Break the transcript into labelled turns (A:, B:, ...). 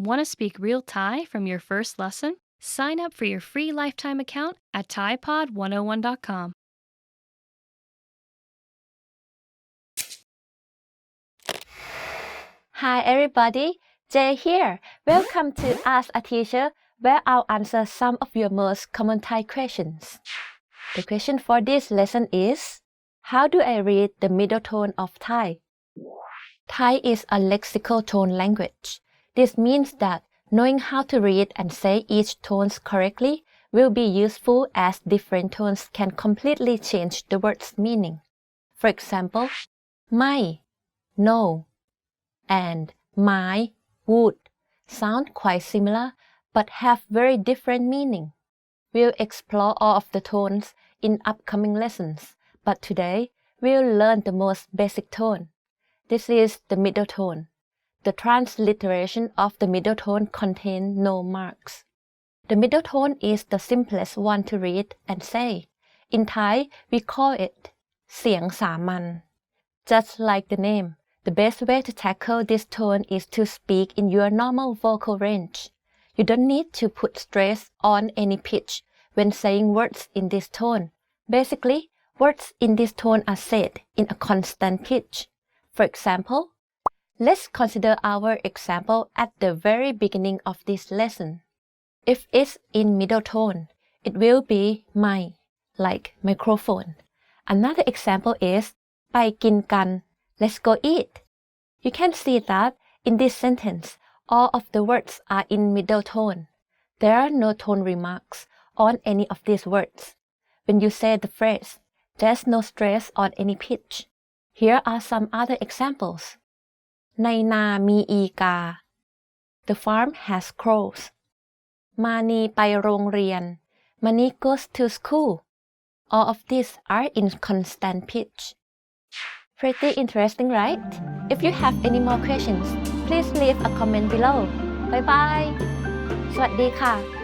A: Want to speak real Thai from your first lesson? Sign up for your free lifetime account at ThaiPod101.com.
B: Hi everybody, Jay here. Welcome to Ask a Teacher, where I'll answer some of your most common Thai questions. The question for this lesson is, how do I read the middle tone of Thai? Thai is a lexical tone language. This means that knowing how to read and say each tone correctly will be useful as different tones can completely change the word's meaning. For example, mai, no, and my, would sound quite similar but have very different meaning. We'll explore all of the tones in upcoming lessons, but today we'll learn the most basic tone. This is the middle tone. The transliteration of the middle tone contains no marks. The middle tone is the simplest one to read and say. In Thai, we call it เสียงสามัญ Just like the name, the best way to tackle this tone is to speak in your normal vocal range. You don't need to put stress on any pitch when saying words in this tone. Basically, words in this tone are said in a constant pitch. For example, let's consider our example at the very beginning of this lesson. If it's in middle tone, it will be mai, like microphone. Another example is ไปกินกัน Let's go eat. You can see that in this sentence, all of the words are in middle tone. There are no tone remarks on any of these words. When you say the phrase, there's no stress on any pitch. Here are some other examples. ในนามีอีกา The farm has crows. มานีไปโรงเรียน Mani goes to school. All of these are in constant pitch. Pretty interesting, right? If you have any more questions, please leave a comment below. Bye bye. สวัสดีค่ะ